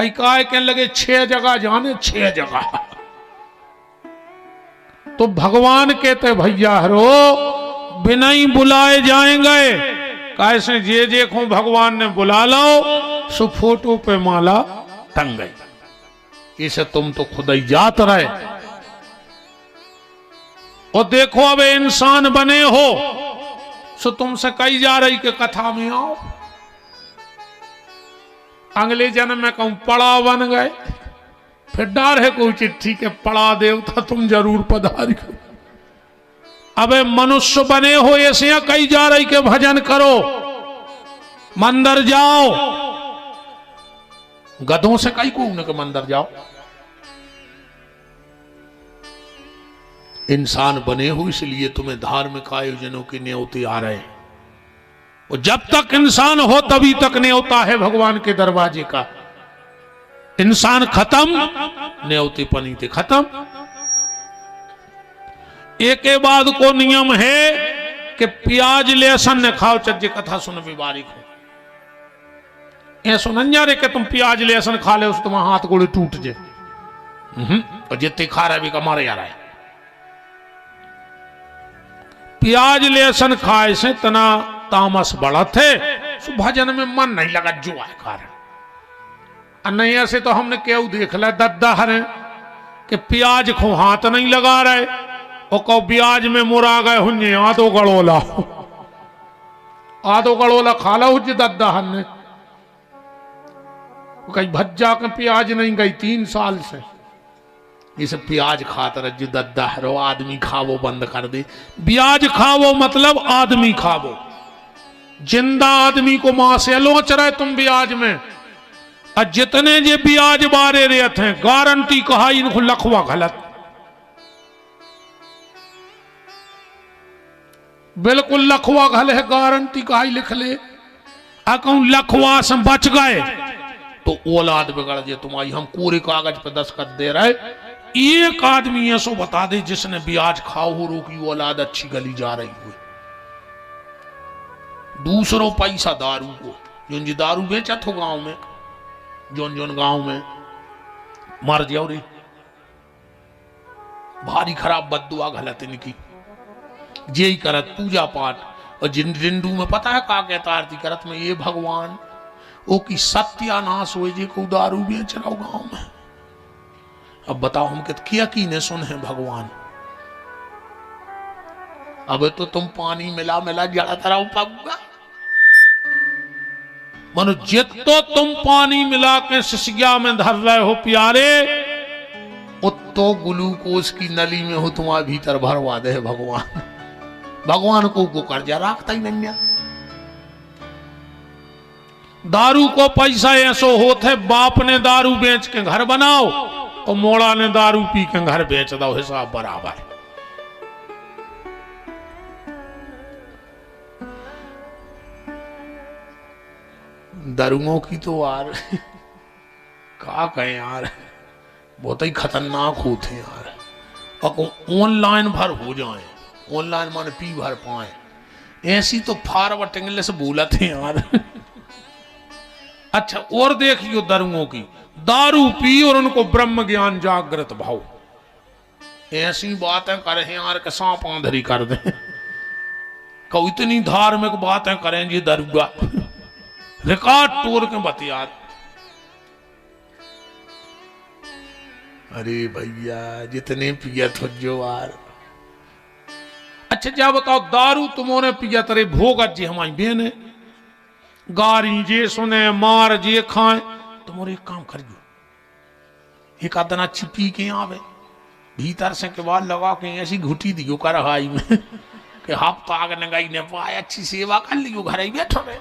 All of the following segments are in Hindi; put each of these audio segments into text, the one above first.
कई काय कहने लगे 6 जगह जाने, 6 जगह। तो भगवान कहते भैया हरो बिना ही बुलाए जाएंगे। कैसे जे देखो भगवान ने बुला लो, सो फोटो पे माला टंग गई। इसे तुम तो खुद ही जात रहे। और देखो अब इंसान बने हो, सो तुमसे कही जा रही कि कथा में आओ। अगले जन्म में कहूं पड़ा बन गए, फिर डर है कोई चिट्ठी के पड़ा देवता तुम जरूर पधारी। अबे मनुष्य बने हो, ऐसे कही जा रही कि भजन करो, मंदिर जाओ। गधों से कहीं को के मंदिर जाओ। इंसान बने हो इसलिए तुम्हें धार्मिक आयोजनों के न्योते आ रहे हैं। और जब तक इंसान हो तभी तक न्योता है भगवान के दरवाजे का। इंसान खत्म, न्योते पनीते खत्म। एक के बाद को नियम है कि प्याज लहसुन न खाओ। चज्जे कथा सुन बीमारी को ए सुनंजा रे कि तुम प्याज लहसुन खा ले, उस तुम्हारा हाथ गोड़े टूट जाए। और जितने खा रहा है भी कमारे जा रहा है। प्याज लहसुन खाए से तना तामस बढ़त है, भजन में मन नहीं लगा जो है कारण। नहीं ऐसे तो हमने क्यों देख ला दद्दा हरे कि प्याज को हाथ नहीं लगा रहे और कहो ब्याज में मुरा गए हुन्ने आधो गड़ोला, आधो गड़ोला खा ला हुज दद्दा हन। कहीं भज्जा के प्याज नहीं गई 3 साल से। इसे प्याज खाता रज्जू दद्दा हरो, आदमी खावो बंद कर दे। ब्याज खावो मतलब आदमी खावो। जिंदा आदमी को मां से लोच रहे तुम ब्याज में। और जितने जे ब्याज बारे रहते हैं गारंटी कहा इनको लखवा गलत, बिल्कुल लखवा गल है, गारंटी कहा लिख ले। कहूं लखवा से बच गए तो औलाद बिगड़ जाए तुम्हारी। हम पूरे कागज पे दस्तखत दे रहे। एक आदमी ऐसो बता दे जिसने ब्याज खाओ हो रोकी औलाद अच्छी गली जा रही हो। दूसरों पैसा दारू को, जोन जी दारू बेचा थो गांव में, जोन जोन गांव में मर जाओ रे, भारी खराब बद्दुआ गलत इनकी। जे ही करत पूजा पाठ। और जिन रिंडू में पता है का कहता आरती करत में, ये भगवान ओ की सत्यानाश हो जे को दारू बेच रहा गांव में। अब बताओ हम क्या की ने सुन है भगवान। अब तो तुम पानी मिला मिला जड़ा तरह पगुआ। मनो जितो तुम पानी मिला के सिसिया में धर रहे हो प्यारे, उतो ग्लूकोज की नली में हो तुम्हारे भीतर भरवा दे भगवान। भगवान को कर्जा रखता ही नहीं है। दारू को पैसा ऐसो होते है, बाप ने दारू बेच के घर बनाओ और मोड़ा ने दारू पी के घर बेच दो, हिसाब बराबर। दारुओं की तो यार क्या कहें यार, बहुत ही खतरनाक होते हैं यार। और ऑनलाइन भर हो जाए, ऑनलाइन माने पी भर पाए, ऐसी तो फारवर्ड इंग्लिश बोला थे यार। अच्छा और देखियो दारुओं की, दारू पी और उनको ब्रह्म ज्ञान जागृत भाव। ऐसी बातें करें यार के सांप आंधरी कर दें। कहो इतनी धार्मिक बातें करें जी दरुआ, रिकॉर्ड तोड़ के बतिया। अरे भैया जितने पिया थो जो यार। अच्छा जा बताओ, दारू तुमने पिया तेरे भोग जी हमारी बहने गारी जे सुने मार जे खाए, तुम एक काम करियो, एक आध दिन छिपी के आवे भीतर से के बाद लगा के ऐसी घुटी दियो कर हाई में कि हफ्ता आग नगाई ने पाए, अच्छी सेवा कर लियो, घर ही बैठो रे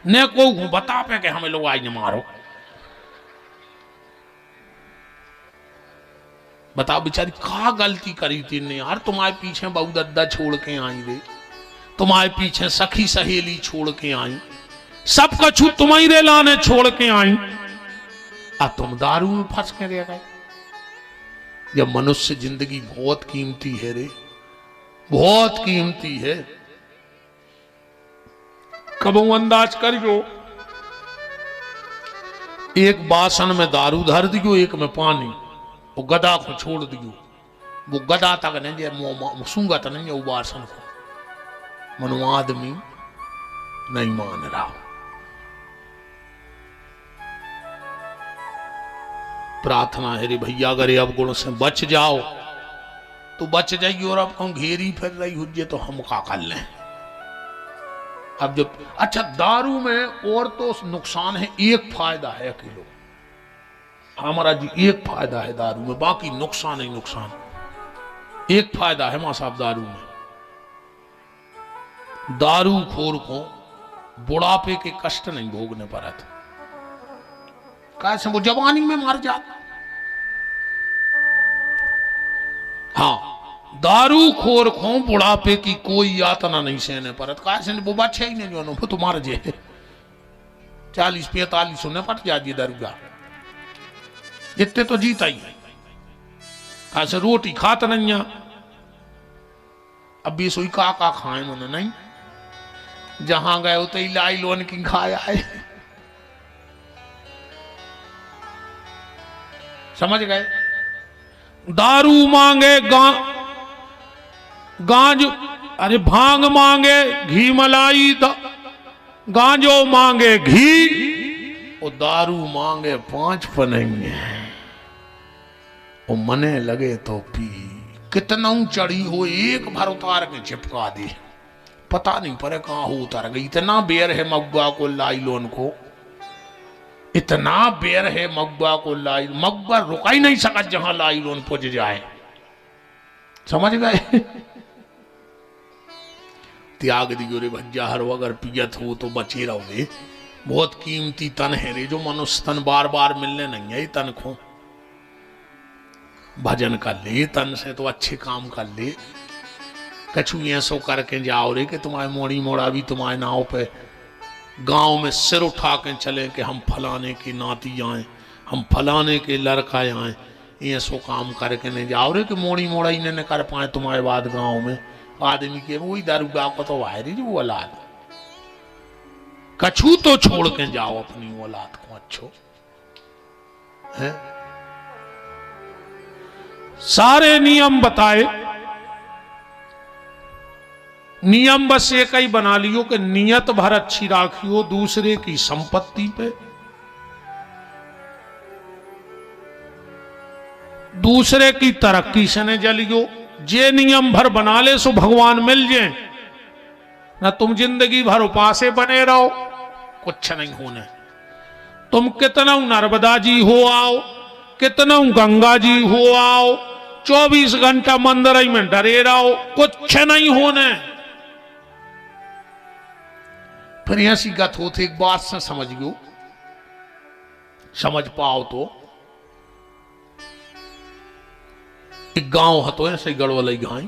ने को बता पे के हमें लोग आई ने मारो। बताओ बेचारी क्या गलती करी थी ने यार, तुम्हारे पीछे बहु दद्दा छोड़ के आई रे, तुम्हारे पीछे सखी सहेली छोड़ के आई, सब कछु तुम्हारी रे लाने छोड़ के आई, आ तुम दारू में फंस के रह गए। जब मनुष्य जिंदगी बहुत कीमती है रे, बहुत कीमती है। कब अंदाज करियो एक बासन में दारू धर दियो, एक में पानी, वो गदा को छोड़ दियो, वो गदा तक नहीं सूंगत नहीं है वो बासन को। मनो आदमी नहीं मान रहा। प्रार्थना है रे भैया, अगर ये अब गुण से बच जाओ तो बच जाइए, और अब हम घेरी फिर रही हुज्जे तो हम क्या कर लें। अब जब अच्छा दारू में और तो नुकसान है, एक फायदा है अकेलो हमारा जी, एक फायदा है दारू में, बाकी नुकसान ही नुकसान। एक फायदा है मां साहब दारू में, दारू खोर को बुढ़ापे के कष्ट नहीं भोगने पड़ते। कैसे वो जवानी में मर जाता। हाँ, दारू खोर को बुढ़ापे की कोई यातना नहीं सहने पड़त। कैसे वो बच्चे ही नहीं जो वो तो मार जे 40-45 ने पट जाती दरुगा, इतने तो जीता ही। कैसे रोटी खात नहीं है, अब भी सोई का खाए उन्होंने नहीं, जहां गए उते ही लाई लोन की खाया है। समझ गए। दारू मांगे गांज, अरे भांग मांगे घी मलाई, गांजो मांगे घी, और दारू मांगे 5 पनंगे, वो मने लगे तो पी। कितना चढ़ी हो, एक भर उतार के चिपका दी, पता नहीं पर कहां हो उतर गई। इतना बेर है मगुआ को लाइलोन को, इतना बेर है मगुआ को लाई, मगुआ रुका ही नहीं सका जहां लाइलोन पहुंच जाए। समझ गए। त्याग दियो रे भज्जा, हर अगर पियत हो तो बचे रहोगे। बहुत कीमती तन है रे, जो मनुष्य तन बार बार मिलने नहीं है। तन को भजन कर ले, तन से तो अच्छे काम कर ले। कछु ऐसो करके जाओ रे कि तुम्हारे मोड़ी मोड़ा भी तुम्हारे नाव पे गांव में सिर उठा के चले कि हम फलाने की नाती आए, हम फलाने के लड़का आए। ऐसो काम करके नहीं जाओ रे कि मोड़ी मोड़ा ही नहीं कर पाए तुम्हारे बाद गांव में आदमी के। वही दारूगा को तो वायरी जो औलाद, कछु तो छोड़ के जाओ अपनी औलाद को। अच्छो है, सारे नियम बताए, नियम बस एक ही बना लियो कि नियत भर अच्छी राखियो, दूसरे की संपत्ति पे, दूसरे की तरक्की से न जलियो। जे नियम भर बना ले सो भगवान मिल जाए ना। तुम जिंदगी भर उपासे बने रहो, कुछ नहीं होने। तुम कितना नर्मदा जी हो आओ, कितना गंगा जी हो आओ, 24 घंटा मंदिर में डरे रहो, कुछ नहीं होने। फिर ऐसी गत होती एक बात से समझ गयो, समझ पाओ तो। एक गांव हतो ऐसे गड़वलई गाय,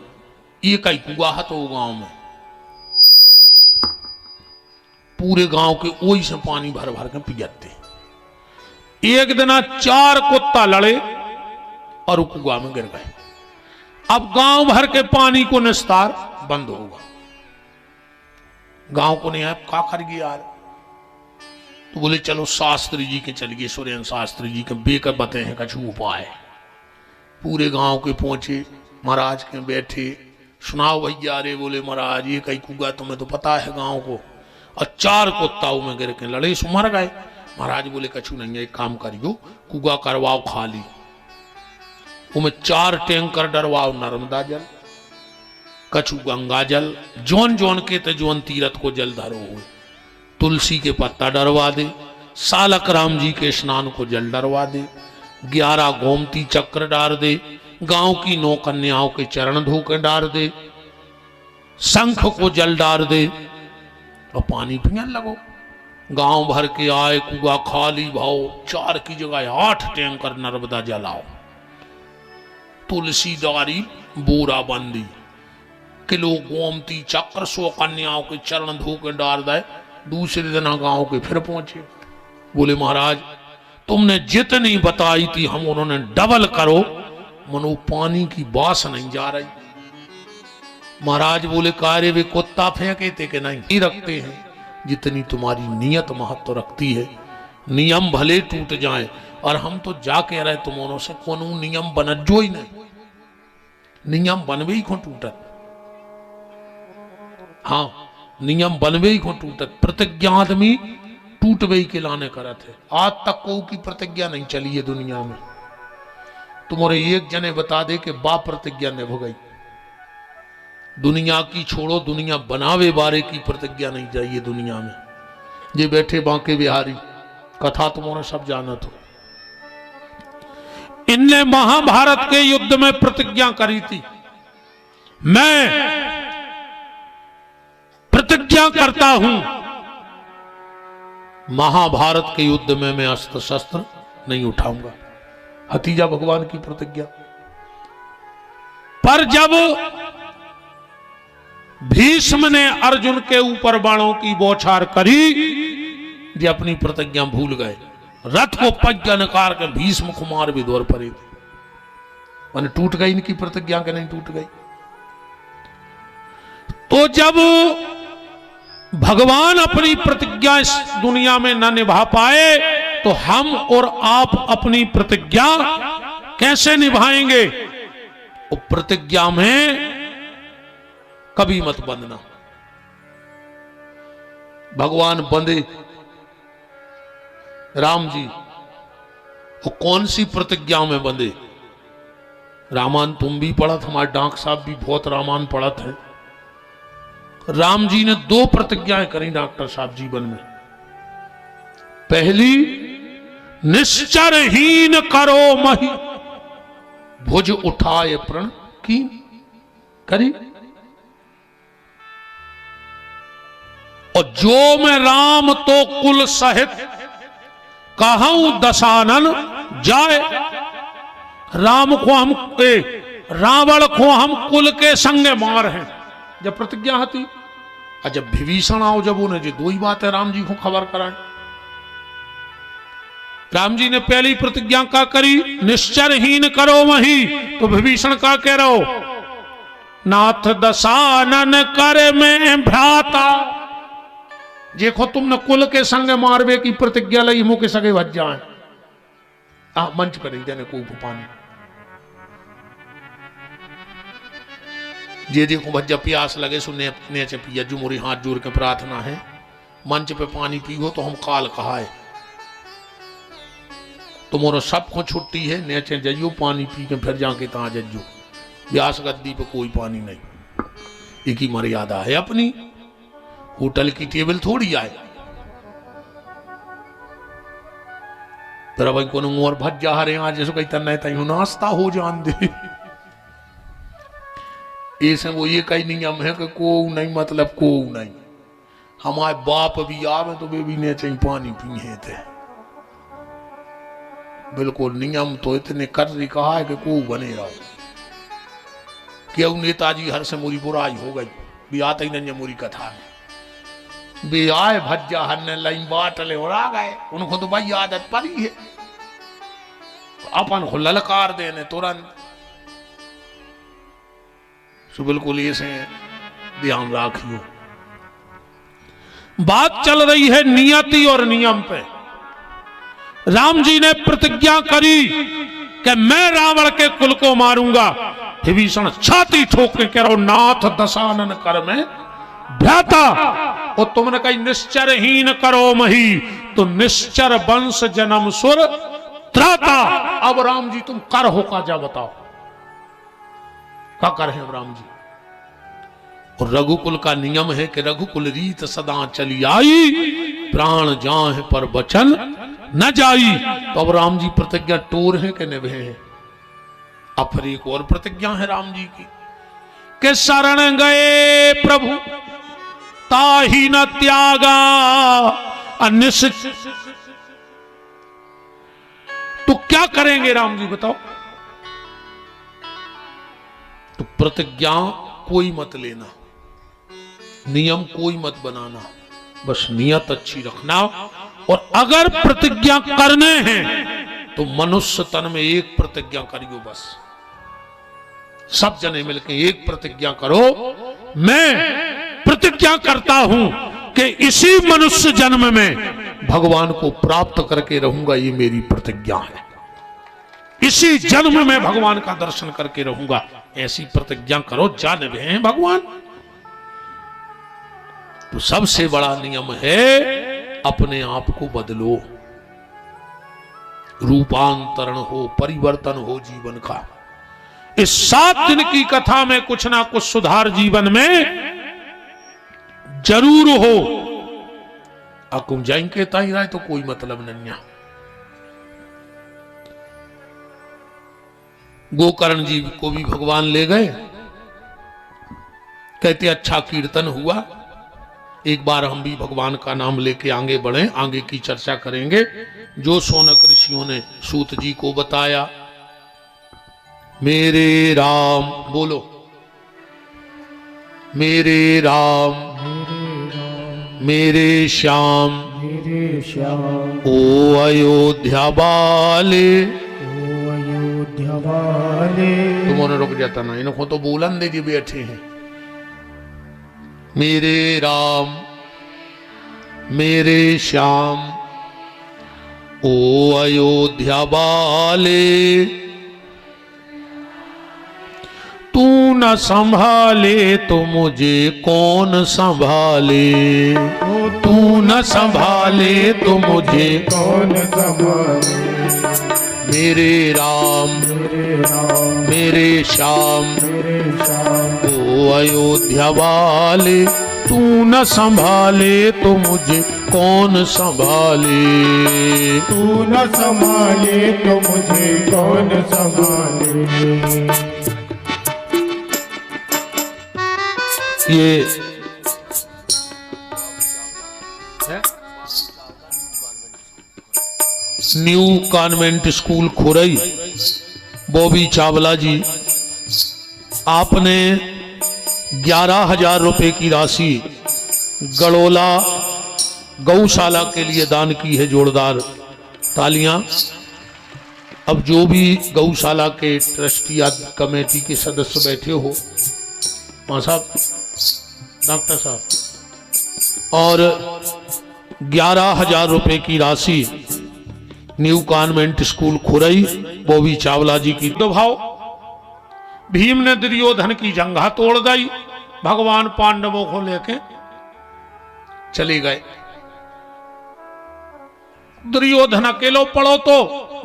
ये कई कुआ हतो गांव में, पूरे गांव के ओई से पानी भर भर के पियते। एक दिन 4 कुत्ता लड़े और कुआ में गिर गए। अब गांव भर के पानी को निस्तार बंद होगा। गांव को नहीं है क्या कर गया यार, तो बोले चलो शास्त्री जी के चलिए, सुरेंद्र शास्त्री जी के बेकर बते हैं कछु उपाय। पूरे गांव के पहुंचे, महाराज के बैठे, सुनाओ भैया। रे बोले महाराज ये कहीं कुआ तुम्हें तो पता है गांव को, और 4 कुत्ताओं में गिर के लड़े सो मर गए। महाराज बोले कछु नहीं है, एक काम करियो कुआ करवाओ खाली, उनमें 4 टैंकर डरवाओ नर्मदा जल, कछु गंगा जल, जोन जोन के ते जोन तीरथ को जल धरो हुए, तुलसी के पत्ता डरवा दे, सालक राम जी के स्नान को जल डरवा दे, 11 गोमती चक्र डाल दे, गांव की 9 कन्याओं के चरण धो के डाल दे, शंख को जल डाल दे और पानी पीने लगो। गांव भर के आए, कुआ खाली भाओ, 4 की जगह 8 टैंकर नर्मदा जलाओ, तुलसी डारी बोरा बंदी, किलो गोमती चक्र, 100 कन्याओं के चरण धो के डाल दे। दूसरे दिन गांव के फिर पहुंचे, बोले महाराज तुमने जितनी बताई थी हम उन्होंने डबल करो, मनो पानी की बास नहीं जा रही। महाराज बोले कार्य वे कुत्ता फेंके थे कि नहीं रखते हैं, जितनी तुम्हारी नियत महत्व रखती है। नियम भले टूट जाए। और हम तो जा कह रहे तुमों से कोनो नियम बनजो ही नहीं, नियम बनवे ही को टूटत। हाँ, नियम बनवे ही को टूटत। प्रतिज्ञा आदमी टूटवे ही के लाने करत है। आज तक को की प्रतिज्ञा नहीं चली है दुनिया में। तुम्हारे एक जने बता दे कि बा प्रतिज्ञा निभ गई। दुनिया की छोड़ो, दुनिया बनावे बारे की प्रतिज्ञा नहीं चाहिए दुनिया में। ये बैठे बांके बिहारी, कथा तुम्हारा सब जानत हो। इनने महाभारत के युद्ध में प्रतिज्ञा करी थी, मैं प्रतिज्ञा करता हूं महाभारत के युद्ध में मैं अस्त्र शस्त्र नहीं उठाऊंगा। हतीजा भगवान की प्रतिज्ञा। पर जब भीष्म ने अर्जुन के ऊपर बाणों की बौछार करी, ये अपनी प्रतिज्ञा भूल गए। रथ को पंजा नकार के भीष्म कुमार भी दौड़ पड़े थे। मैंने टूट गई इनकी प्रतिज्ञा के नहीं टूट गई। तो जब भगवान अपनी प्रतिज्ञा इस दुनिया में न निभा पाए तो हम और आप अपनी प्रतिज्ञा कैसे निभाएंगे? वो प्रतिज्ञा में कभी मत बंधना। भगवान बंधे राम जी, वो कौन सी प्रतिज्ञा में बंधे? रामायण तुम भी पढ़ा था, हमारे डाक साहब भी बहुत रामायण पढ़ा थे। राम जी ने 2 प्रतिज्ञाएं करी डॉक्टर साहब जीवन में। पहली, निश्चरहीन करो मही, भुज उठाए प्रण की करी। और जो मैं राम तो कुल सहित कहूं दशानन जाए। राम को हम रावण को हम कुल के संग मार हैं, जब प्रतिज्ञा हती। और जब विभीषण आओ, जब उन्हें जो 2 ही बात है राम जी को खबर कराए। राम जी ने पहली प्रतिज्ञा का करी, निश्चरहीन करो वही। तो विभीषण का कह रहो, नाथ दशानन कर में भ्राता। देखो तुमने कुल के संग मारवे की प्रतिज्ञा लई, मुंह के सगे भज जाए। मंच पर देने को पानी जे देखो भज्जा प्यास लगे सुनने नेचे पिया जो मोरी हाथ जोड़ के प्रार्थना है, मंच पे पानी पीगो तो हम काल कहाए। तुम्हारा सबको छुट्टी है, नेचे जाइयो पानी पी के फिर जाके तहां जज्जो। व्यास गद्दी पे कोई पानी नहीं, एक ही मर्यादा है अपनी। होटल की टेबल थोड़ी आए। तेरा भाई को और भज जा रहे आज जैसे कहीं तन्ना तई नाश्ता हो जान दे। ऐसे वो ये कई नियम है कि को नहीं मतलब को नहीं। हमारे बाप भी आवे तो वे भी ने चाहिए पानी पीए थे। बिल्कुल नियम तो इतने कर कहा है कि को बने रहो। क्यों नेताजी हर से मोरी बुराई हो गई भी आते ही नहीं मोरी कथा में भी आए भज्जा हन्ने लाइन बाटले और आ गए। उनको तो भाई आदत पड़ी है, अपन को ललकार देने तुरंत। तो बिल्कुल ये से ध्यान रखियो। बात चल रही है नियति और नियम पे। राम जी ने प्रतिज्ञा करी कि मैं रावण के कुल को मारूंगा। विभीषण छाती ठोक के कह रहा, नाथ दशानन कर में भ्राता। और तुमने कही निश्चरहीन करो मही, तो निश्चर वंश जन्म सुर त्राता। अब राम जी तुम कर हो का जा बताओ, क्या कर है राम जी? और रघुकुल का नियम है कि रघुकुल रीत सदा चली आई, प्राण जाए पर वचन न जाई। तो अब राम जी प्रतिज्ञा टोर है कि निभे हैं? अब फिर एक और प्रतिज्ञा है राम जी की कि शरण गए प्रभु ताही न त्यागा अनिश्चित। तो क्या करेंगे राम जी बताओ? तो प्रतिज्ञा कोई मत लेना, नियम कोई मत बनाना, बस नियत अच्छी रखना। और अगर प्रतिज्ञा करने हैं तो मनुष्य तन में एक प्रतिज्ञा करियो बस। सब जने मिलकर एक प्रतिज्ञा करो, मैं प्रतिज्ञा करता हूं कि इसी मनुष्य जन्म में भगवान को प्राप्त करके रहूंगा, ये मेरी प्रतिज्ञा है। इसी जन्म में भगवान का दर्शन करके रहूंगा, ऐसी प्रतिज्ञा करो, जान रहे हैं भगवान। तो सबसे बड़ा नियम है अपने आप को बदलो, रूपांतरण हो, परिवर्तन हो जीवन का। इस 7 दिन की कथा में कुछ ना कुछ सुधार जीवन में जरूर हो। अकुम जाइन के ताई राय तो कोई मतलब नहीं। गोकर्ण जी को भी भगवान ले गए, कहते अच्छा कीर्तन हुआ, एक बार हम भी भगवान का नाम लेके आगे बढ़े, आगे की चर्चा करेंगे। जो शौनक ऋषियों ने सूत जी को बताया, मेरे राम बोलो, मेरे राम मेरे श्याम ओ अयोध्या वाले, तुमने रुक जाता ना, इनको तो बोलन दे जी बैठे हैं। मेरे राम मेरे श्याम ओ अयोध्या वाले, तू न संभाले तो मुझे कौन संभाले, तू न संभाले तो मुझे कौन संभाले। मेरे राम मेरे श्याम ओ अयोध्या वाले, तू न संभाले तो मुझे कौन संभाले, तू न संभाले तो मुझे कौन संभाले। ये new convent school Khurai, Bobby Chawla ji, आपने 11,000 रुपए की राशि गड़ोला गौशाला के लिए दान की है। जोरदार तालियां। अब जो भी गौशाला के ट्रस्टी या कमेटी के सदस्य बैठे हो, मां साहब, डॉक्टर साहब, और 11,000 रुपए की राशि new convent school Khurai, Bobby Chawla ji की। तो भाव भीम ने दुर्योधन की जंघा तोड़ दी, भगवान पांडवों को लेके चले गए। दुर्योधन अकेलो पड़ो तो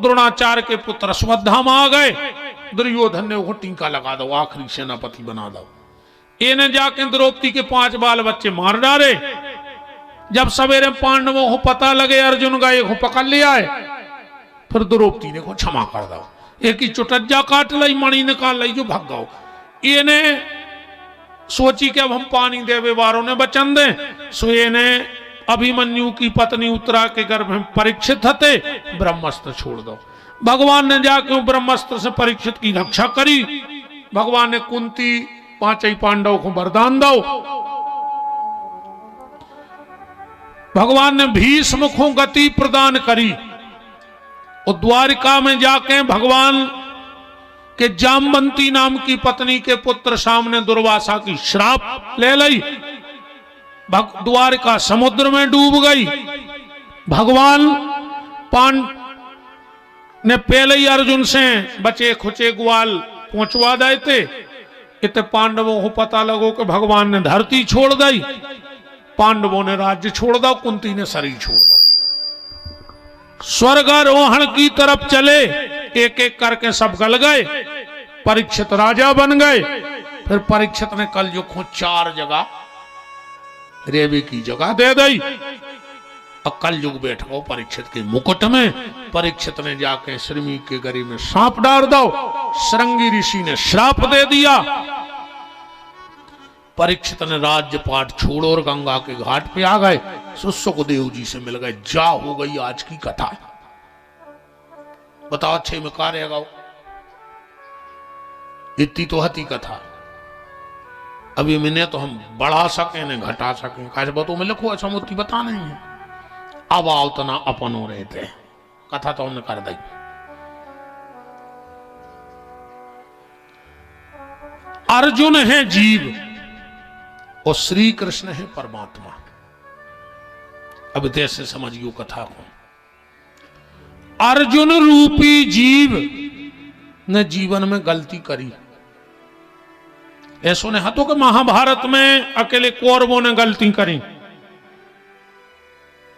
द्रोणाचार्य के पुत्र अश्वत्थामा आ गए। दुर्योधन ने वो टीका लगा दो, आखिरी सेनापति बना दो। इन्हें जाके द्रौपदी के 5 बाल बच्चे मार डाले। जब सवेरे पांडवों को पता लगे अर्जुन का एक पकड़ लिया है, फिर द्रौपदी ने को क्षमा कर दो, एक ही चुटज्जा काट लाई, मणि निकाल लाई, जो भाग गओ। इन्हें सोची कि अब हम पानी देवे वारों ने वचन दे, सो इन्हें अभिमन्यु की पत्नी उत्तरा के गर्भ में परीक्षित हते, ब्रह्मास्त्र छोड़ दो। भगवान ने जाके ब्रह्मास्त्र से परीक्षित की रक्षा करी। भगवान ने कुंती 5 पांडवों को वरदान दो। भगवान ने भीष्म को गति प्रदान करी। और द्वारिका में जाके भगवान के जामवंती नाम की पत्नी के पुत्र सामने दुर्वासा की श्राप ले ली। द्वारिका समुद्र में डूब गई। भगवान ने पहले ही अर्जुन से बचे खुचे ग्वाल पहुंचवा दिए थे। इतने पांडवों को पता लगो कि भगवान ने धरती छोड़ दी। पांडवों ने राज्य छोड़ दो, कुंती ने शरीर छोड़ दो। स्वर्गारोहण की तरफ चले, एक एक करके सब गल गए। परीक्षित राजा बन गए। फिर परीक्षित ने कल जो 4 जगह रेवे की जगह दे दी। अब कल युग बैठ गो परीक्षित के मुकुट में। परीक्षित ने जाके श्रीमी के गरी में सांप डाल दो। श्रृंगी ऋषि ने श्राप दे दिया। परीक्षित ने राज्य पाठ छोड़ और गंगा के घाट पे आ गए। सुखदेव जी से मिल गए। जा हो गई आज की कथा। बताओ 6 में का रहेगा? इतनी तो हती कथा। अभी मैंने तो हम बढ़ा सके न घटा सके। कैसे बताओ मैं लिखो ऐसा मुद्दी बता नहीं है। अब उतना अपन हो रहे थे। कथा तो हमने कर दी। अर्जुन है जीव और श्री कृष्ण है परमात्मा। अब जैसे समझियो कथा को। अर्जुन रूपी जीव ने जीवन में गलती करी। ऐसो ने हाथों के महाभारत में अकेले कौरवों ने गलती करी,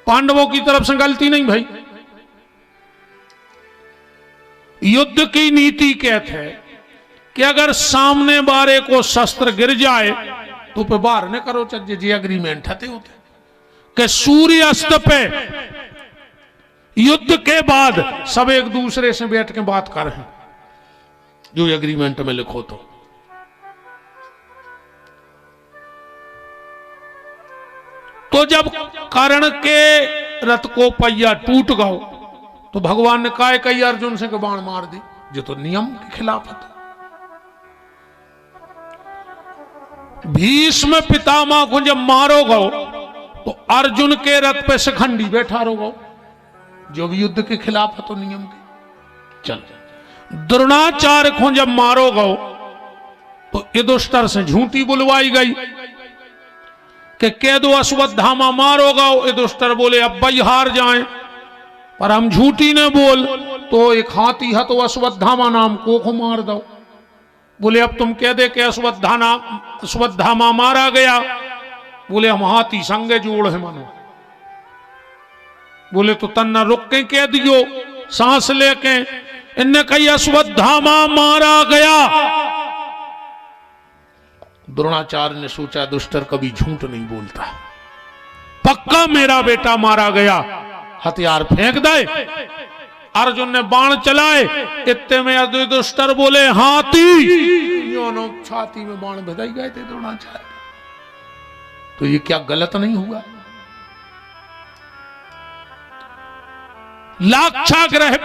पांडवों की तरफ से गलती नहीं भाई। युद्ध की नीति कहते हैं कि अगर सामने वाले को शस्त्र गिर जाए तो पे बाहर न करो, चल जी एग्रीमेंट हते होते कि सूर्यास्त पे युद्ध के बाद सब एक दूसरे से बैठ के बात कर रहे हैं, जो एग्रीमेंट में लिखो। तो जब कर्ण के रथ को पहिया टूट गओ तो भगवान ने काय कही अर्जुन से बाण मार दी, जो तो नियम के खिलाफ है। भीष्म पितामह को जब मारो गो तो अर्जुन के रथ पे शिखंडी बैठा रहो, जो भी युद्ध के खिलाफ है तो नियम के। चल द्रोणाचार्य को जब मारो गो तो युधिष्ठिर से झूठी बुलवाई गई कि कह दो अश्वत्थामा मारो गो। युधिष्ठिर बोले अब भाई हार जाएं, पर हम झूठी ने बोल तो एक हाथी है तो अश्वत्थामा नाम को मार दो। बोले अब तुम कह दे कि अश्वत्थामा मारा गया। बोले हम हाथी संगे जोड़ है मानो। बोले तो तन्ना रुक के कह दियो सांस लेके। इनने कही अश्वत्थामा मारा गया। द्रोणाचार्य ने सोचा युधिष्ठिर कभी झूठ नहीं बोलता, पक्का मेरा बेटा मारा गया, हथियार फेंक दे। अर्जुन ने बाण चलाए, इतने में युधिष्ठिर बोले हाथी, छाती में बाण भिदाई गए थे द्रोणाचार्य। तो ये क्या गलत नहीं हुआ? लाक्षागृह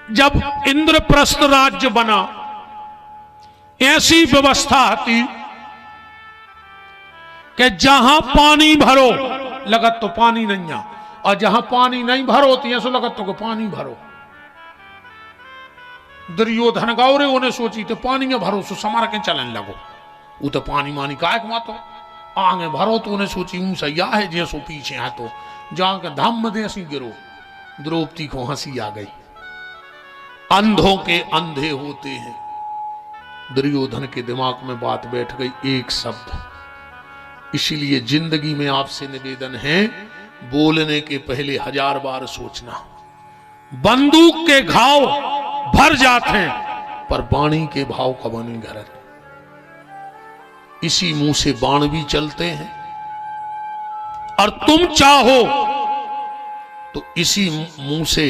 जब इंद्रप्रस्थ राज्य बना, ऐसी व्यवस्था थी कि जहां पानी भरो लगत तो पानी नहीं आ, और जहां पानी नहीं भरो तो ऐसा लगत तो पानी भरो। दुर्योधन गौरे उन्हें सोची तो पानी में भरो सो समार के चलन लगो। वो तो पानी मानी काय मातो आगे भरो तो उन्हें सोची ऊंचा या है जैसो पीछे है तो जाके धम में देसी गिरो। द्रौपदी को हंसी आ गई। अंधों के अंधे होते हैं। दुर्योधन के दिमाग में बात बैठ गई, एक शब्द। इसीलिए जिंदगी में आपसे निवेदन है, बोलने के पहले 1000 बार सोचना। बंदूक के घाव भर जाते हैं पर वाणी के भाव कब नहीं घर। इसी मुंह से बाण भी चलते हैं, और तुम चाहो तो इसी मुंह से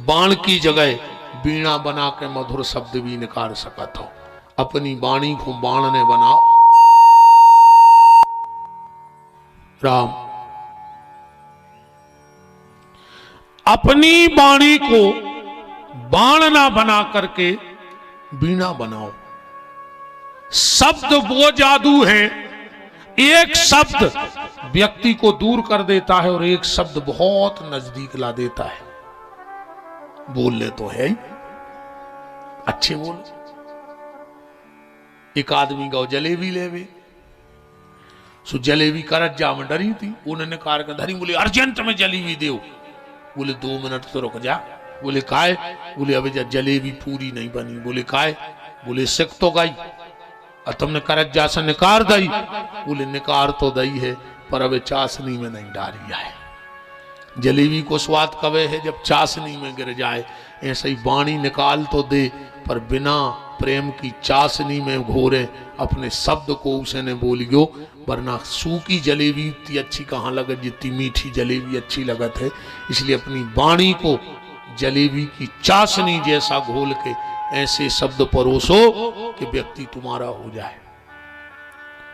बाण की जगह बीणा बना के मधुर शब्द भी निकाल सकते हो। अपनी वाणी को बाण ने बनाओ। राम अपनी वाणी को बाण ना बना करके बीणा बनाओ। शब्द वो जादू है, एक शब्द व्यक्ति को दूर कर देता है और एक शब्द बहुत नजदीक ला देता है। बोल ले तो है ही, अच्छे बोल। एक आदमी गौ जलेबी लेवे, सो जलेबी करत जा में डरी थी। उन्होंने कार का धरी, बोले अर्जेंट में जलेबी दो। बोले 2 मिनट तो रुक जा। बोले काय? बोले अभी जलेबी पूरी नहीं बनी। बोले काय? बोले सिक तो गई और तुमने करत जा से निकार दई। बोले निकार तो दई है पर अबे चाशनी में नहीं डाली है। जलेबी को स्वाद कवे है जब चाशनी में गिर जाए। ऐसे ही वाणी निकाल तो दे पर बिना प्रेम की चाशनी में घोरे अपने शब्द को उसे ने बोलियो, वरना सूखी जलेबी इतनी अच्छी कहाँ लगत जितनी मीठी जलेबी अच्छी लगत है। इसलिए अपनी वाणी को जलेबी की चाशनी जैसा घोल के ऐसे शब्द परोसो कि व्यक्ति तुम्हारा हो जाए।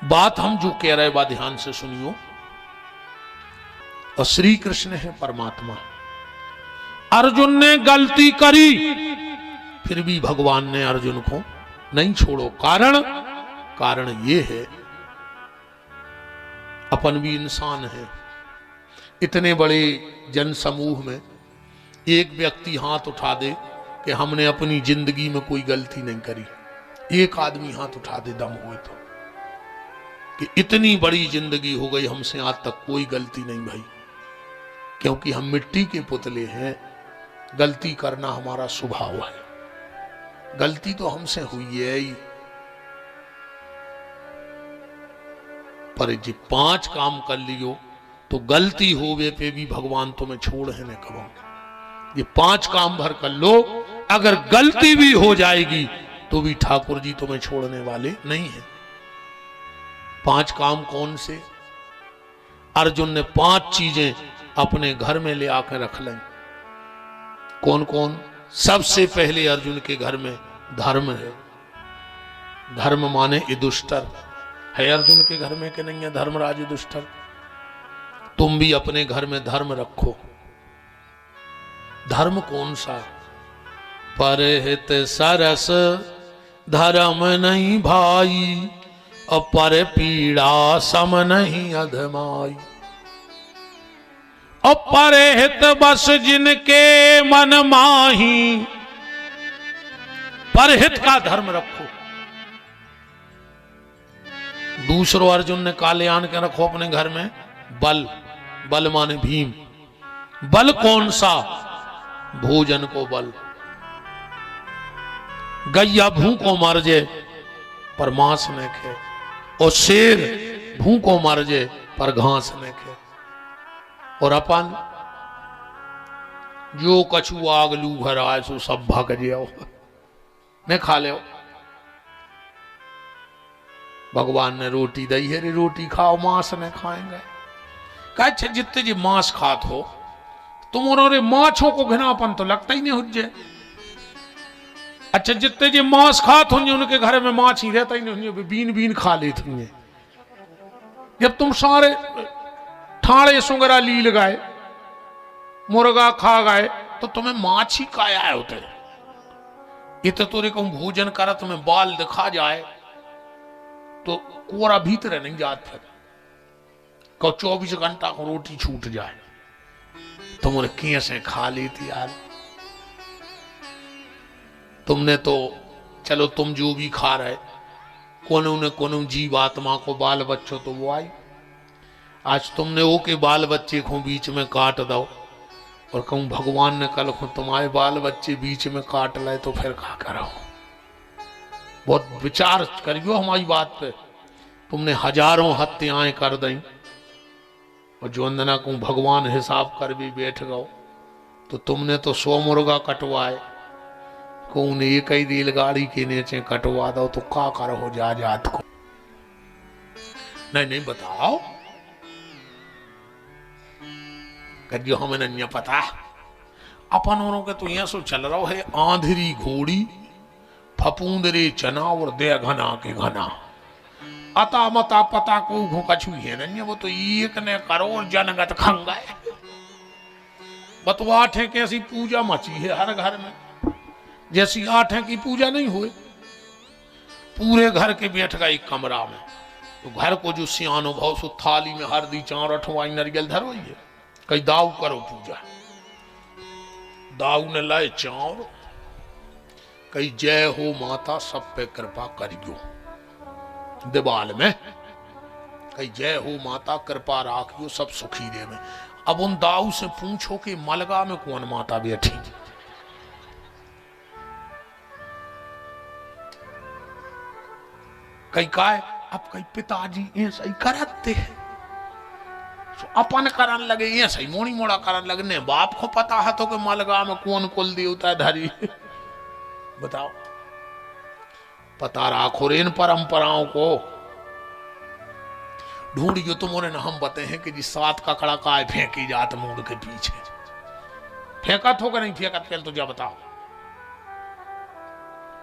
बात हम जो कह रहे बात ध्यान से सुनियो। और श्री कृष्ण है परमात्मा। अर्जुन ने गलती करी, फिर भी भगवान ने अर्जुन को नहीं छोड़ो। कारण ये है अपन भी इंसान है। इतने बड़े जन समूह में एक व्यक्ति हाथ उठा दे कि हमने अपनी जिंदगी में कोई गलती नहीं करी। एक आदमी हाथ उठा दे दम हुए तो कि इतनी बड़ी जिंदगी हो गई हमसे आज तक कोई गलती नहीं भाई, क्योंकि हम मिट्टी के पुतले हैं, गलती करना हमारा स्वभाव है। गलती तो हमसे हुई है ही, पर जी 5 काम कर लियो तो गलती होवे पे भी भगवान तुम्हें छोड़ है न कबो। ये 5 काम भर कर लो, अगर गलती भी हो जाएगी तो भी ठाकुर जी तुम्हें छोड़ने वाले नहीं है। 5 काम कौन से? अर्जुन ने 5 चीजें अपने घर में ले आकर रख ली। कौन कौन? सबसे पहले अर्जुन के घर में धर्म है। धर्म माने युधिष्ठिर है अर्जुन के घर में कि नहीं है? धर्मराज युधिष्ठिर। तुम भी अपने घर में धर्म रखो। धर्म कौन सा? परहित सरस धर्म नहीं भाई, और पर पीड़ा सम नहीं अधमाई। और परहित बस जिनके मन माही, परहित का धर्म रखो। दूसरो अर्जुन ने काले आन के रखो अपने घर में बल। बल माने भीम। बल कौन सा? भोजन को बल। गैया भूखों मर जाए पर मांस न खे, और शेर भूखों मर जाए पर घास न खे। और अपन जो कछु आगलू घर आए सो सब भाग जाओ न खा ले। भगवान ने रोटी दी है, रोटी खाओ, मांस न खाएंगे। कहे जितने जी मांस खात हो तुम और माछों को घिनापन तो लगता ही नहीं हुज्जे। अच्छा जितने जी मांस खात होंगे उनके घर में माछ ही रहता ही नहीं होंगे, बीन बीन खा लेते होंगे। जब तुम सारे ठाणे सुंगरा लील गए, मुर्गा खा गए, तो तुम्हें माछ ही काया है होते। इत तोरे को भोजन करा तुम्हें बाल दिखा जाए तो कोरा भीतर नहीं जात, फिर कहो 24 घंटा को रोटी छूट जाए तुमने कैसे खा ली थी यार। तुमने तो चलो तुम जो भी खा रहे, कोनो न कोनो जीव आत्मा को बाल बच्चों तो वो आई। आज तुमने वो के बाल बच्चे को बीच में काट दो और कहूं भगवान ने कल को तुम्हारे बाल बच्चे बीच में काट लाए तो फिर क्या करो? बहुत विचार करियो हमारी बात पे। तुमने हजारों हत्याएं कर दी और जो अंदना को भगवान हिसाब कर भी बैठ गओ, तो तुमने तो 100 मुर्गा कटवाए, कौन एक ही रेलगाड़ी के नीचे कटवा दो तो का कर हो जा जात को? नहीं नहीं बताओ करियो, हमें नहीं पता। अपन औरों के तो यहां सो चल रहा है आंधरी घोड़ी फपूंदरे चना और दे घना के घना। अता मता पता को कछु है नहीं, वो तो 1 ने करोड़ जनगत खंगाए। बतवा आठे कैसी पूजा मची है हर घर में, जैसी 8 की पूजा नहीं हुई। पूरे घर के बैठ गए एक कमरा में, तो घर को जो सियानो भाव सो थाली में हरदी चार अठवाई नरियल धरोई है, कई दाऊ करो पूजा। दाऊ ने लाए चार, कई जय हो माता सब पे कृपा करियो। दीवाल में कई जय हो माता कृपा राखियो सब सुखी रे में। अब उन दाऊ से पूछो कि मलगा में कौन माता बैठी? कई काय अब कई पिताजी ऐसा ही करते हैं, अपन करन लगे ऐसा ही मोड़ी मोड़ा करन लगने। बाप को पता है तो कि मलगा में कौन कुल देवता धरी बताओ। पता राखो इन परंपराओं को, ढूंढियो। तुमने न हम बताए हैं कि जी 7 ककड़ा काय फेंकी जात मूड के पीछे। फेंकत हो कि नहीं फेंकत? पहले तो जा बताओ।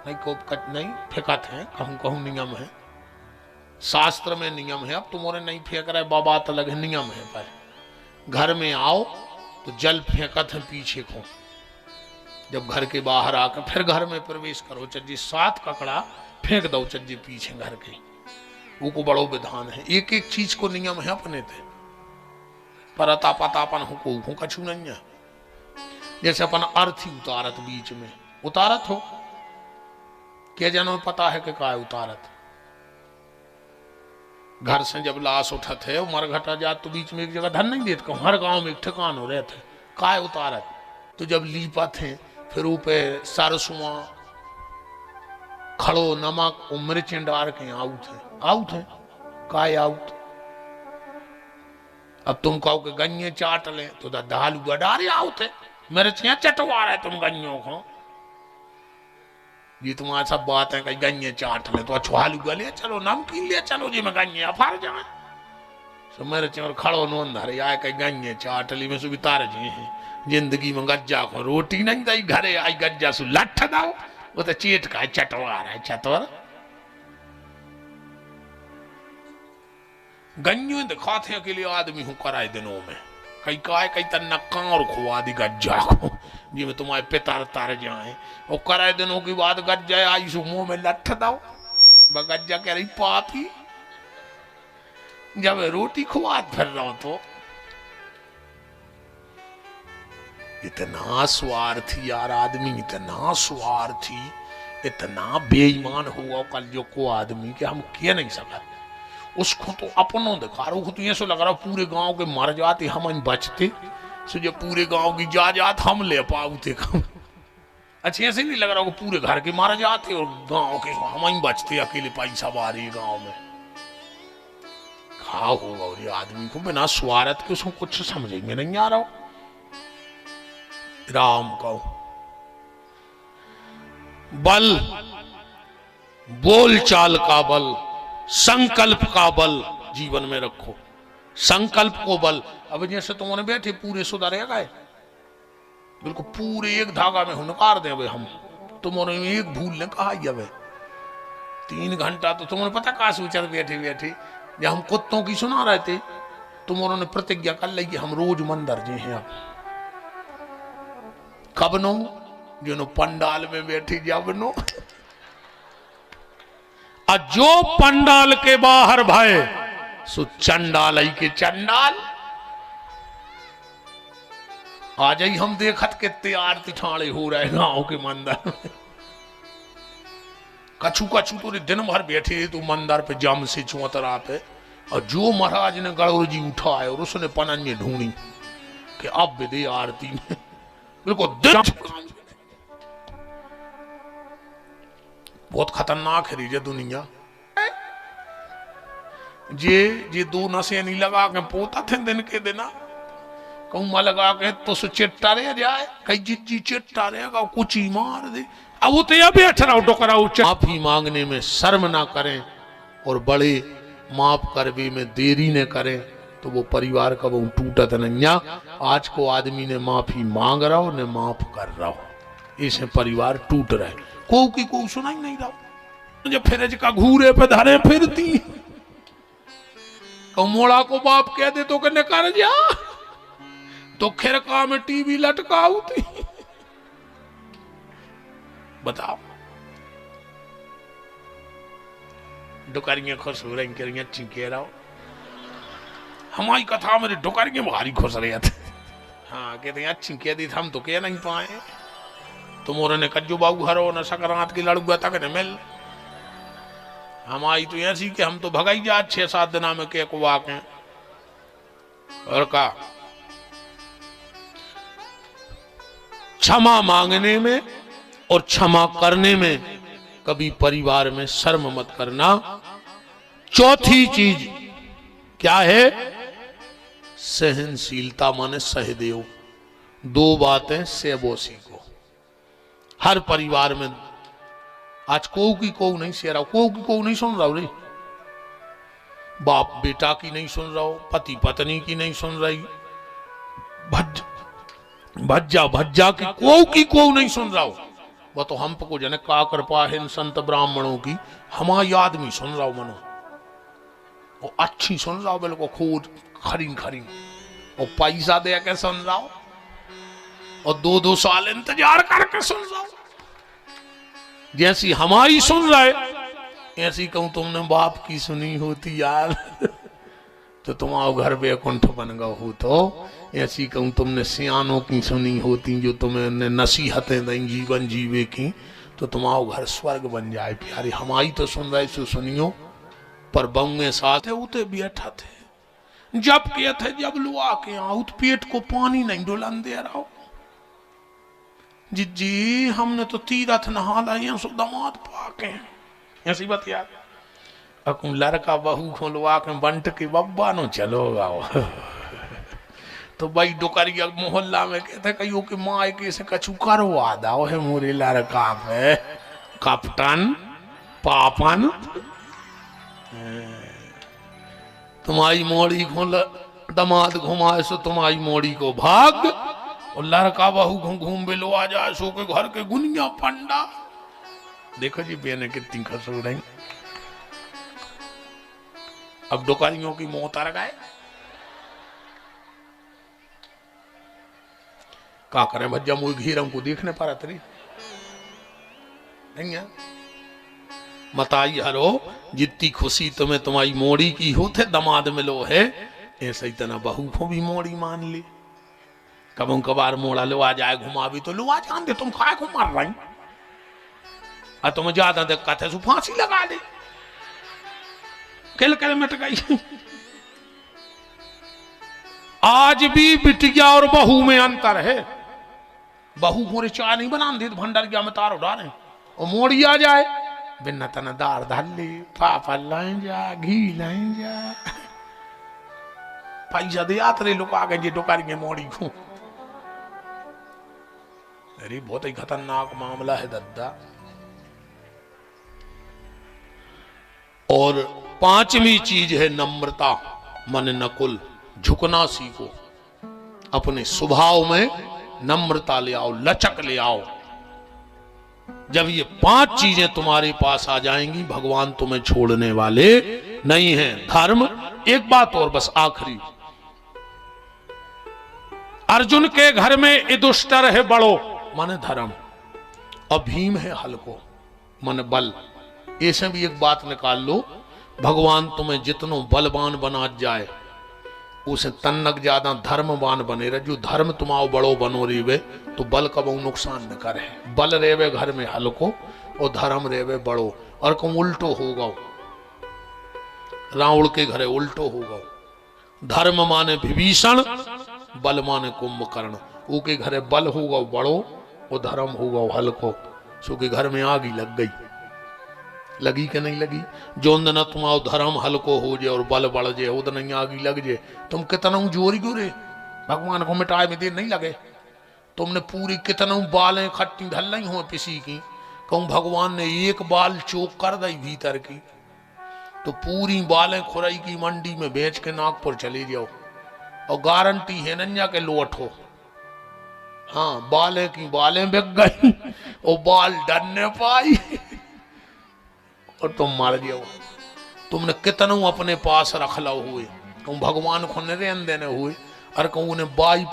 नहीं को नहीं फेंकत है, कहूं कहूं नियम है, शास्त्र में नियम है। अब तुमने नहीं फेंक रहे बाबा तो लगे नियम है, पर घर में आओ तो जल फेंकत है पीछे को। जब घर के बाहर आकर फिर घर में प्रवेश करो, चज्जी 7 ककड़ा फेंक दो चज्जी पीछे घर के। वो को बड़ो विधान है, एक एक चीज को नियम है अपने थे। पर अता पतापन हो कछु नहीं है। जैसे अपन अर्थी उतारत बीच में उतारत हो, क्या जनो पता है कि काय उतारत? घर से जब लाश उठत है मरघटा जात तो बीच में एक जगह धन नहीं देते कहूँ हर गांव में एक ठिकान हो रहे थे काय उतारत तो जब लीपा थे फिर ऊपर सरसुआ खड़ो नमक मिर्च डाल के आउट है काय आउट। अब तुम कहो कि गन्ने चाट ले तो दाल गडारे आउट है मिर्चियां चटवा रहे तुम गन्नों को ये तुम्हारा सब बात है कहीं गन्ने चाट ले तो छुआलू गले चलो नमकीन ले चलो जी मैं गन्ने अफार जाए सो मेरे चोर खड़ो नोन धरे आए कहीं गन्ने चाट ली में सुबह तार जी हैं जिंदगी में गज्जा को रोटी नहीं दई घरे आई गज्जा सु लठ दाओ वो तो चेट का चटवा रहा है चतवर गन्नू दिखाते हैं के लिए आदमी हूं कराए दिनों में कई काय कई तन्ना कांर खुआ दी गज्जा को जी में तुम्हारे पिता तार जाए और कराए दिनों की बात गज्जा आई सु मुंह में लठ दाओ गज्जा कह रही पापी जब रोटी खुआ फिर रहा तो इतना स्वार्थी यार आदमी इतना स्वार्थी इतना बेईमान हुआ कल जो को आदमी कि हम कह नहीं सका उसको तो अपनों दिखा रहा तो ये सो लग रहा पूरे गांव के मर जाते हम बचते सो जो पूरे गांव की जात हम ले पाते कम अच्छा ऐसे नहीं लग रहा पूरे घर के मार जाते और गांव के हम ही बचते अकेले पैसा बारी गांव में खा होगा और ये आदमी को बिना स्वार्थ के उसको कुछ समझ में नहीं आ रहा राम कहो बल बोल चाल का बल संकल्प का बल जीवन में रखो संकल्प को बल। अब जैसे तुमने बैठे पूरे सुधारेगा बिल्कुल पूरे एक धागा में हुनकार दे हम तुमने एक भूल ने कहा अब 3 घंटा तो तुमने पता कहा सोचर बैठे बैठे जब हम कुत्तों की सुना रहे थे तुम उन्होंने प्रतिज्ञा कर ली कि हम रोज मंदिर जे हैं अब कब नो जो पंडाल में बैठी जब नो जो पंडाल के बाहर भाई सो चंडाल आई के चंडाल आज ही हम देखत के तैयार तिछाड़े हो रहे गांव के मंदिर कछु कछु तो दिन भर बैठे तू मंदिर पे जम से चौतरा पे और जो महाराज ने गणोर जी उठाए और उसने पनन्य ढूंढी कि अब विदे आरती में बिल्कुल बहुत खतरनाक है रीजे दुनिया जे 2 नशे नहीं लगा के पोता थे दिन के दिना कहूँ लगा के तो से चिट्टा रह जाए कई जिज्जी चिट्टा रहेगा कुछ ही मार दे अब वो तो यह बैठ रहा टोकरा माफी मांगने में शर्म ना करें और बड़े माफ करवे में देरी न करें तो वो परिवार का वो टूटत नहीं। आज को आदमी ने माफी मांग रहा हो ने माफ कर रहा हो इसे परिवार टूट रहे को की को सुना ही नहीं रहा जब फिर का घूरे पे धरे फिरती मोड़ा को बाप कह दे तो कहने कर जा तो खिरका में टीवी लटका होती बताओ डुकारियां खुश हो रही करियां चिंके रहो हमारी कथा मेरे डुकारियां भारी खुश रहे थे हाँ कहते हैं अच्छी कह दी हम तो कह नहीं पाए तुम ने कज्जू बाबू हरो न सकरांत की लड़ुआ तक न मिल हमारी तो ऐसी कि हम तो भगाई जा 6-7 दिना में के को वाके और का क्षमा मांगने में और क्षमा करने में कभी परिवार में शर्म मत करना। चौथी चीज क्या है सहनशीलता माने सहदेव 2 बातें सेबोसी को हर परिवार में आज को की को नहीं से रहा को की को नहीं सुन रहा रे बाप बेटा की नहीं सुन रहा हो पति पत्नी की नहीं सुन रही भज्जा भज्जा की को नहीं सुन रहा हो वह तो हम को जने का कृपा है संत ब्राह्मणों की हमारी आदमी सुन रहा हो मनो वो अच्छी सुन रहा हो बिल्कुल खूब खरीन खरीन और पैसा दे के सुन रहा हो और 2-2 साल इंतजार करके सुन रहा हो जैसी हमारी सुन रहे ऐसी कहूं तुमने बाप की सुनी होती यार तो तुम्हारा घर बैकुंठ बन गया हो तो ऐसी कहूं तुमने सियानों की सुनी होती जो तुम्हें नसीहतें दें जीवन जीवे की तो तुम्हारा घर स्वर्ग बन जाए प्यारे हमारी तो सुन रहे सो सुनियो पर बंगे साथ उते बैठा थे जब के थे जब लुआ के आउत पेट को पानी नहीं डोलन दे रहा जी हमने तो तीरथ नहा लाए सो दामाद पाके ऐसी बात याद अकुम लड़का बहू को लुआ के बंट के बब्बा नो चलो गाओ तो भाई डोकरिया मोहल्ला में कहते कहियो कि माँ के से कछु करवा दाओ है मोरे लड़का पे कप्तान पापन तुम्हारी मोड़ी को दमाद घुमाए सो तुम्हारी मोड़ी को भाग और लड़का बहू घूम बेलो आ जाए सो के घर के गुनिया पंडा देखो जी बेने कितनी खसू रही अब डोकारियों की मौत आ गए क्या करें भज्जा मुई घीरम को देखने पर अतरी नहीं है मताई हरो जितनी खुशी तुम्हें तुम्हारी मोड़ी की हो थे दमाद मिलो है ऐसा ही तना बहू को भी मोड़ी मान ली कबों कबार मोड़ा लो आ जाए घुमा भी तो लो आ जान दे तुम खाए को मार रही और तुम ज्यादा दिक्कत है फांसी लगा दे किल किल मिट गई आज भी बिटिया और बहू में अंतर है बहू मोरे चाय नहीं बना दे भंडार गया में तार उड़ा रहे और मोड़ी आ जाए बिना तना दार धाली पापा लाइन जा घी लाइन जा पैसा दे आतरे लोग आ गए जी डोकारी मोड़ी को अरे बहुत ही खतरनाक मामला है दद्दा। और पांचवी चीज है नम्रता मन नकुल झुकना सीखो अपने स्वभाव में नम्रता ले आओ लचक ले आओ जब ये पांच चीजें तुम्हारे पास आ जाएंगी भगवान तुम्हें छोड़ने वाले नहीं हैं। धर्म एक बात और बस आखिरी अर्जुन के घर में युधिष्ठिर है बड़ो मन धर्म और भीम है हल्को मन बल ऐसे भी एक बात निकाल लो भगवान तुम्हें जितनो बलवान बना जाए उसे तन्नक ज्यादा धर्मवान बने रहे जो धर्म तुम्हारो बड़ो बनो रेवे तो बल कब नुकसान न करे बल रेवे घर में हल्को और धर्म रेवे बड़ो और कम उल्टो होगा रावण के घरे उल्टो होगा धर्म माने विभीषण बल माने कुंभकर्ण ऊके घरे बल होगा बड़ो और धर्म होगा हल्को सो के घर में आग ही लग गई लगी कि नहीं लगी जो न तुम्हारा धर्म हल्को हो जाए और बल बढ़ जाए उद नहीं आगी लग जाए तुम कितना जोरी गोरे भगवान को मिटाए में देर नहीं लगे तुमने पूरी कितना बालें खट्टी ढल नहीं हो किसी की कहूं भगवान ने एक बाल चोक कर दी भीतर की तो पूरी बालें खुराई की मंडी में बेच के नागपुर चले जाओ और गारंटी है नन्या के लोट हो हाँ बालें की बालें बिक गई और बाल डरने पाई और तुम मर जाओ तुमने कितनों अपने पास रख लो हुए तुम भगवान को निरन देने हुए और कहूँ उन्हें बाई